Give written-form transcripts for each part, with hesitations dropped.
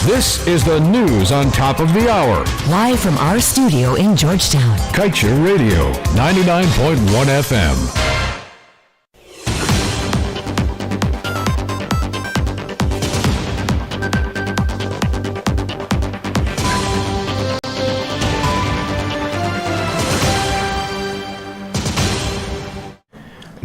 This is the news on top of the hour. Live from our studio in Georgetown. Kaieteur Radio, 99.1 FM.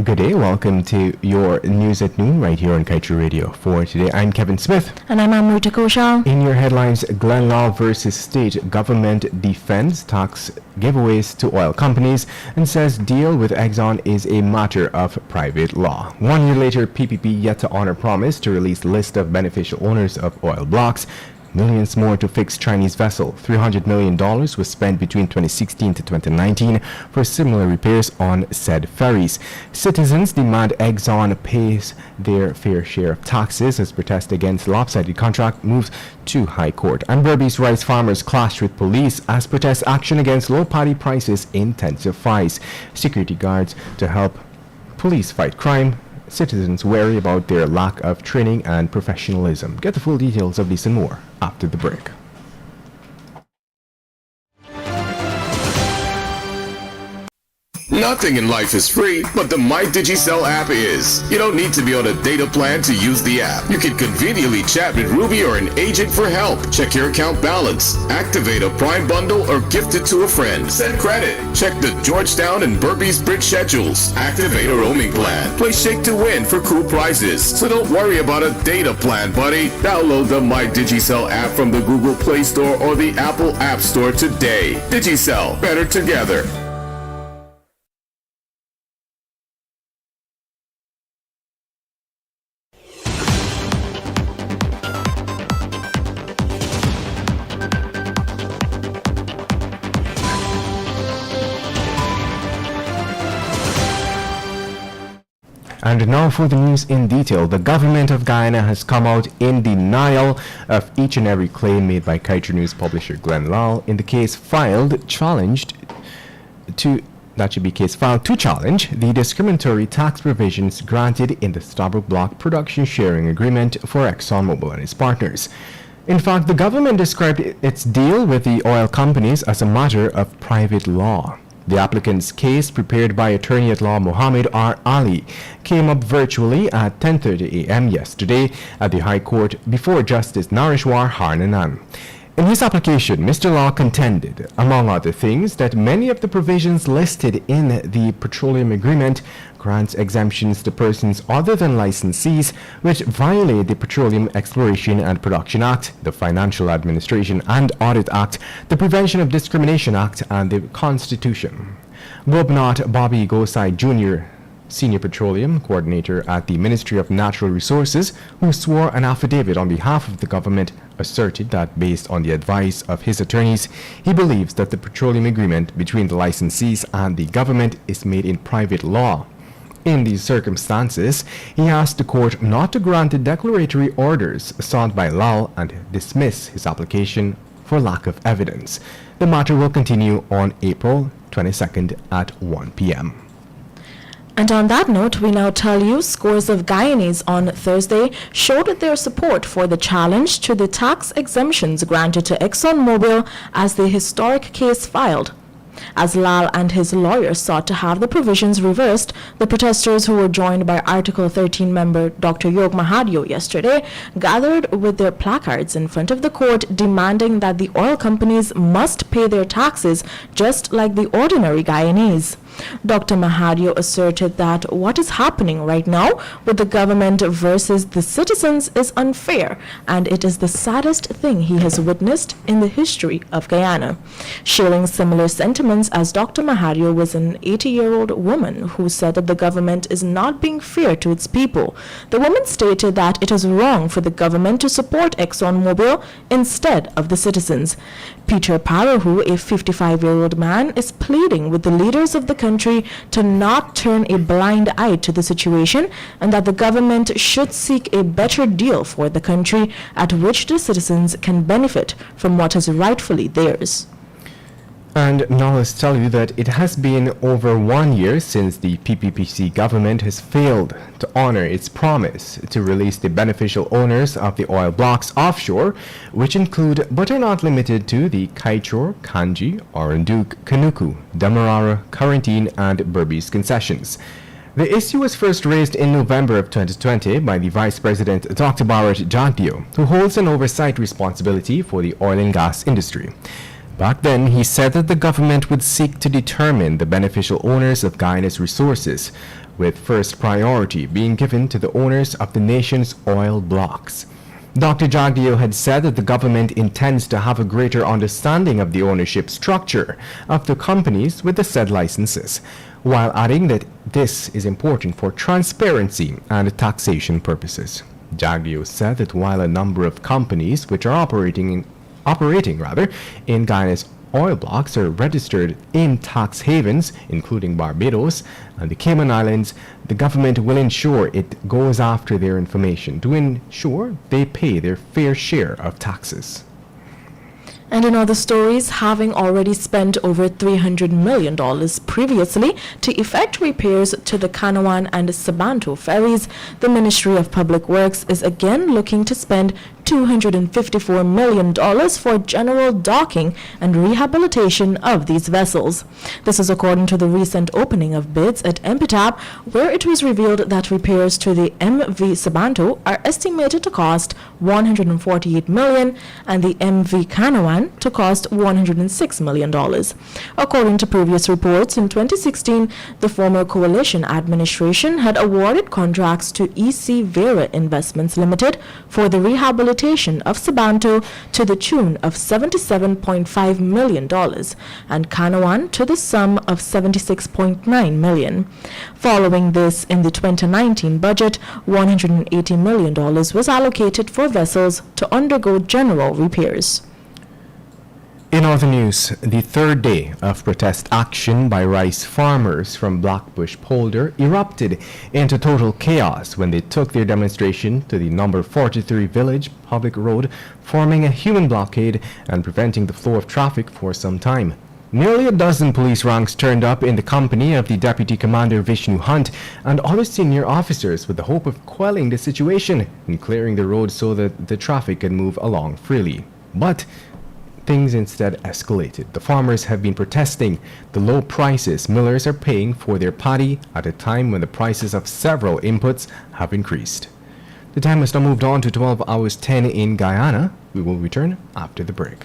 Good day, welcome to your news at noon right here on Kaieteur Radio. For today, I'm Kevin Smith. And I'm Amrita Koshal. In your headlines, Glen Law versus state government defends tax giveaways to oil companies and says deal with Exxon is a matter of private law. 1 year later, PPP yet to honor promise to release list of beneficial owners of oil blocks. Millions more to fix Chinese vessel. $300 million was spent between 2016 to 2019 for similar repairs on said ferries. Citizens demand Exxon pays their fair share of taxes as protest against lopsided contract moves to High Court. And Berbice rice farmers clashed with police as protest action against low paddy prices intensifies. Security guards to help police fight crime. Citizens worry about their lack of training and professionalism. Get the full details of this and more after the break. Nothing in life is free, but the MyDigiCell app is. You don't need to be on a data plan to use the app. You can conveniently chat with Ruby or an agent for help. Check your account balance, activate a Prime bundle, or gift it to a friend. Send credit. Check the Georgetown and Berbice bridge schedules. Activate a roaming plan. Play Shake to Win for cool prizes. So don't worry about a data plan, buddy. Download the MyDigiCell app from the Google Play Store or the Apple App Store today. Digicel, better together. And now for the news in detail. The government of Guyana has come out in denial of each and every claim made by Kaieteur News publisher Glen Law in the case filed to challenge the discriminatory tax provisions granted in the Stabroek Block production sharing agreement for ExxonMobil and its partners. In fact, the government described its deal with the oil companies as a matter of private law. The applicant's case, prepared by attorney-at-law Mohammed R. Ali, came up virtually at 10:30 a.m. yesterday at the High Court before Justice Nareshwar Harnanan. In his application, Mr. Law contended, among other things, that many of the provisions listed in the petroleum agreement grants exemptions to persons other than licensees, which violate the Petroleum Exploration and Production Act, the Financial Administration and Audit Act, the Prevention of Discrimination Act, and the Constitution. Gobnat Bobby Gosai Jr., Senior Petroleum Coordinator at the Ministry of Natural Resources, who swore an affidavit on behalf of the government, asserted that based on the advice of his attorneys, he believes that the petroleum agreement between the licensees and the government is made in private law. In these circumstances, he asked the court not to grant the declaratory orders sought by Lal and dismiss his application for lack of evidence. The matter will continue on April 22nd at 1 p.m. And on that note, we now tell you scores of Guyanese on Thursday showed their support for the challenge to the tax exemptions granted to ExxonMobil as the historic case filed. As Lal and his lawyers sought to have the provisions reversed, the protesters, who were joined by Article 13 member Dr. Yog Mahadio yesterday, gathered with their placards in front of the court demanding that the oil companies must pay their taxes just like the ordinary Guyanese. Dr. Mahadio asserted that what is happening right now with the government versus the citizens is unfair, and it is the saddest thing he has witnessed in the history of Guyana. Sharing similar sentiments as Dr. Mahadio was an 80-year-old woman who said that the government is not being fair to its people. The woman stated that it is wrong for the government to support ExxonMobil instead of the citizens. Peter Parahu, a 55-year-old man, is pleading with the leaders of the country to not turn a blind eye to the situation and that the government should seek a better deal for the country at which the citizens can benefit from what is rightfully theirs. And now let's tell you that it has been over 1 year since the PPPC government has failed to honor its promise to release the beneficial owners of the oil blocks offshore, which include but are not limited to the Kaieteur, Kanji, Oranduke, Kanuku, Demerara, Karantine, and Berbice concessions. The issue was first raised in November of 2020 by the Vice President Dr. Bharat Jagdeo, who holds an oversight responsibility for the oil and gas industry. Back then, he said that the government would seek to determine the beneficial owners of Guyana's resources, with first priority being given to the owners of the nation's oil blocks. Dr. Jagdeo had said that the government intends to have a greater understanding of the ownership structure of the companies with the said licenses, while adding that this is important for transparency and taxation purposes. Jagdeo said that while a number of companies which are operating in Guyana's oil blocks are registered in tax havens, including Barbados and the Cayman Islands, the government will ensure it goes after their information to ensure they pay their fair share of taxes. And in other stories, having already spent over $300 million previously to effect repairs to the Kanawhan and Sabanto ferries, the Ministry of Public Works is again looking to spend $254 million for general docking and rehabilitation of these vessels. This is according to the recent opening of bids at MPTAP, where it was revealed that repairs to the MV Sabanto are estimated to cost $148 million and the MV Kanawhan to cost $106 million. According to previous reports, in 2016, the former coalition administration had awarded contracts to EC Vera Investments Limited for the rehabilitation of Sabanto to the tune of $77.5 million and Kanawhan to the sum of $76.9 million. Following this, in the 2019 budget, $180 million was allocated for vessels to undergo general repairs. In other news, the third day of protest action by rice farmers from Blackbush Polder erupted into total chaos when they took their demonstration to the number 43 village public road, forming a human blockade and preventing the flow of traffic for some time. Nearly a dozen police ranks turned up in the company of the Deputy Commander Vishnu Hunt and other senior officers with the hope of quelling the situation and clearing the road so that the traffic could move along freely. But things instead escalated. The farmers have been protesting the low prices millers are paying for their paddy at a time when the prices of several inputs have increased. The time has now moved on to 12 hours 10 in Guyana. We will return after the break.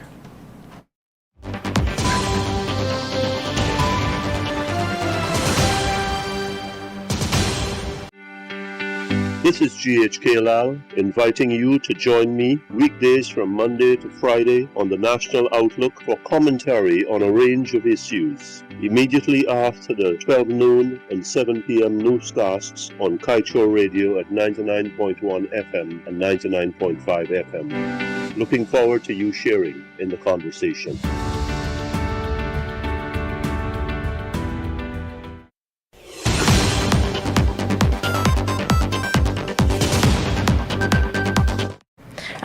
This is GHK Lal inviting you to join me weekdays from Monday to Friday on the National Outlook for commentary on a range of issues. Immediately after the 12 noon and 7 p.m. newscasts on Kaieteur Radio at 99.1 FM and 99.5 FM. Looking forward to you sharing in the conversation.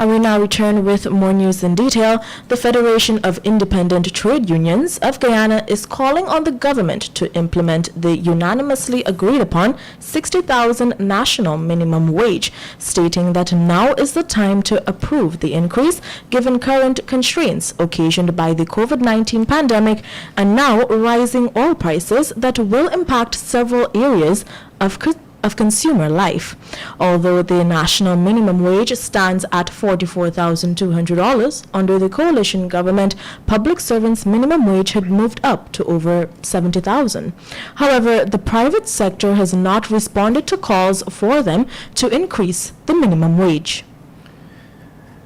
And we now return with more news in detail. The Federation of Independent Trade Unions of Guyana is calling on the government to implement the unanimously agreed upon $60,000 national minimum wage, stating that now is the time to approve the increase given current constraints occasioned by the COVID-19 pandemic and now rising oil prices that will impact several areas of consumer life. Although the national minimum wage stands at $44,200, under the coalition government, public servants' minimum wage had moved up to over $70,000. However, the private sector has not responded to calls for them to increase the minimum wage.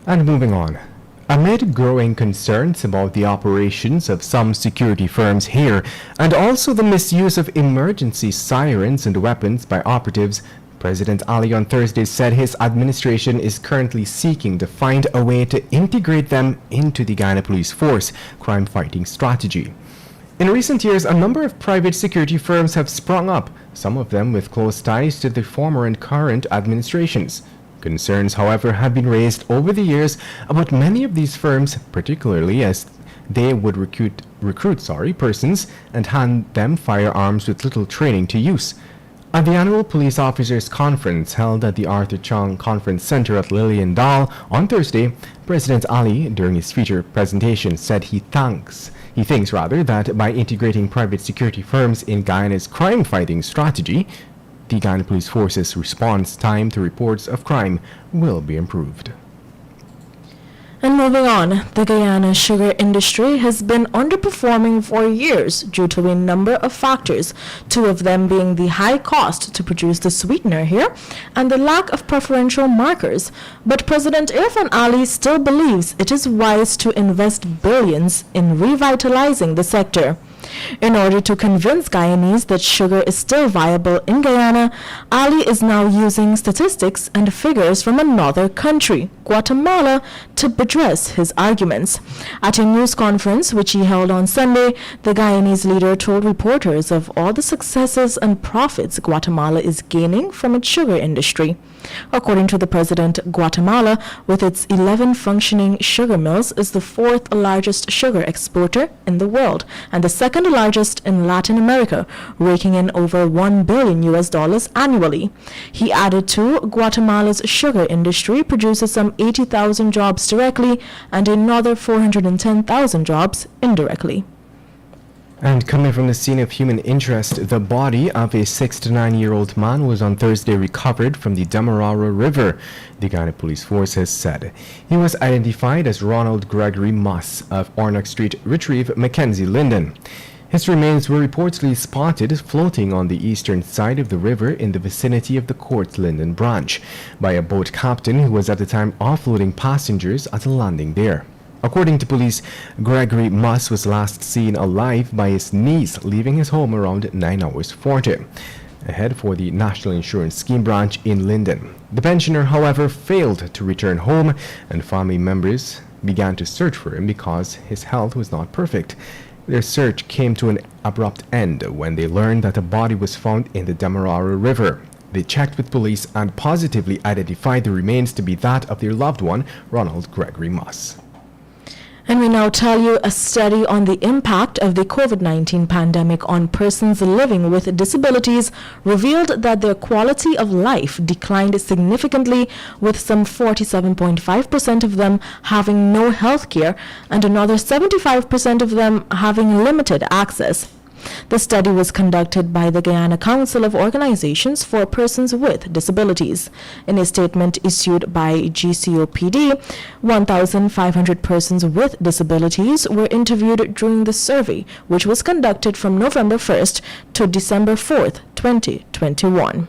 And moving on. Amid growing concerns about the operations of some security firms here and also the misuse of emergency sirens and weapons by operatives, President Ali on Thursday said his administration is currently seeking to find a way to integrate them into the Guyana Police Force crime-fighting strategy. In recent years, a number of private security firms have sprung up, some of them with close ties to the former and current administrations. Concerns, however, have been raised over the years about many of these firms, particularly as they would recruit persons and hand them firearms with little training to use. At the annual Police Officers Conference held at the Arthur Chong Conference Center at Lillian Dal on Thursday, President Ali, during his feature presentation, said he thinks that by integrating private security firms in Guyana's crime-fighting strategy, the Guyana Police Force's response time to reports of crime will be improved. And moving on, the Guyana sugar industry has been underperforming for years due to a number of factors, two of them being the high cost to produce the sweetener here and the lack of preferential markers. But President Irfan Ali still believes it is wise to invest billions in revitalizing the sector. In order to convince Guyanese that sugar is still viable in Guyana, Ali is now using statistics and figures from another country, Guatemala, to address his arguments. At a news conference which he held on Sunday, the Guyanese leader told reporters of all the successes and profits Guatemala is gaining from its sugar industry. According to the president, Guatemala, with its 11 functioning sugar mills, is the fourth largest sugar exporter in the world and the second largest in Latin America, raking in over $1 billion annually. He added too, Guatemala's sugar industry produces some 80,000 jobs directly and another 410,000 jobs indirectly. And coming from the scene of human interest, the body of a 6 to 9-year-old man was on Thursday recovered from the Demerara River, the Guyana Police Force has said. He was identified as Ronald Gregory Moss of Ornock Street, Retrieve, Mackenzie, Linden. His remains were reportedly spotted floating on the eastern side of the river in the vicinity of the Court Linden branch by a boat captain who was at the time offloading passengers at a landing there. According to police, Gregory Moss was last seen alive by his niece leaving his home around 9:40, ahead for the National Insurance Scheme branch in Linden. The pensioner, however, failed to return home, and family members began to search for him because his health was not perfect. Their search came to an abrupt end when they learned that a body was found in the Demerara River. They checked with police and positively identified the remains to be that of their loved one, Ronald Gregory Moss. And we now tell you a study on the impact of the COVID-19 pandemic on persons living with disabilities revealed that their quality of life declined significantly, with some 47.5% of them having no health care and another 75% of them having limited access. The study was conducted by the Guyana Council of Organizations for Persons with Disabilities. In a statement issued by GCOPD, 1,500 persons with disabilities were interviewed during the survey, which was conducted from November 1st to December 4th, 2021.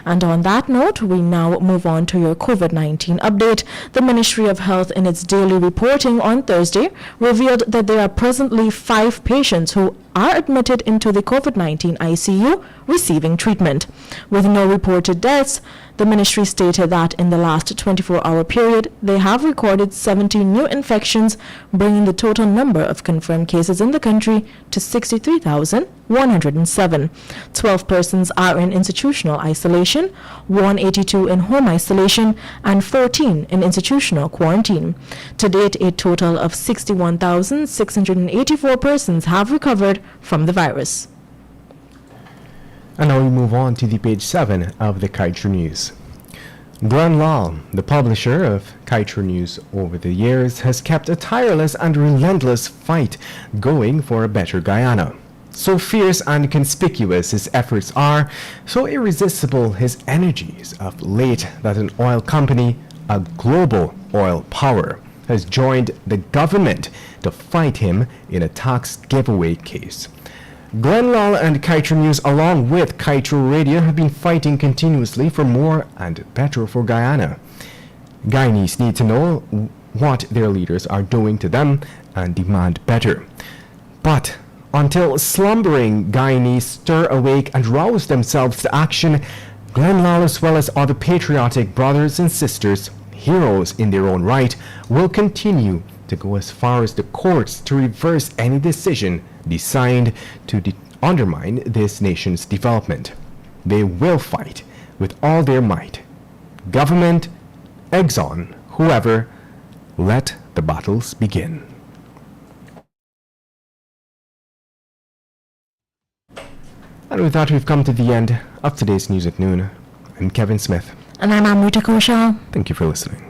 And on that note, we now move on to your COVID-19 update. The Ministry of Health, in its daily reporting on Thursday, revealed that there are presently 5 patients who are admitted into the COVID-19 ICU receiving treatment. With no reported deaths, the ministry stated that in the last 24-hour period, they have recorded 17 new infections, bringing the total number of confirmed cases in the country to 63,107. 12 persons are in institutional isolation, 182 in home isolation, and 14 in institutional quarantine. To date, a total of 61,684 persons have recovered from the virus. And now we move on to the page 7 of the Kaieteur News. Glenn Lal, the publisher of Kaieteur News over the years, has kept a tireless and relentless fight going for a better Guyana. So fierce and conspicuous his efforts are, so irresistible his energies of late that an oil company, a global oil power, has joined the government to fight him in a tax giveaway case. Glenn Lal and Kaieteur News, along with Kaieteur Radio, have been fighting continuously for more and better for Guyana. Guyanese need to know what their leaders are doing to them and demand better. But until slumbering Guyanese stir awake and rouse themselves to action, Glenn Lal, as well as other patriotic brothers and sisters, heroes in their own right, will continue to go as far as the courts to reverse any decision designed to undermine this nation's development. They will fight with all their might. Government, Exxon, whoever, let the battles begin. And with that, we've come to the end of today's News at Noon. I'm Kevin Smith. And I'm Amrita Kaushal. Thank you for listening.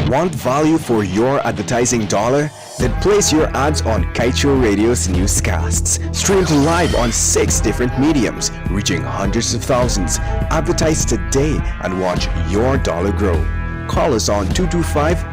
Want value for your advertising dollar? Then place your ads on Kaieteur Radio's newscasts. Streamed live on 6 different mediums, reaching hundreds of thousands. Advertise today and watch your dollar grow. Call us on 225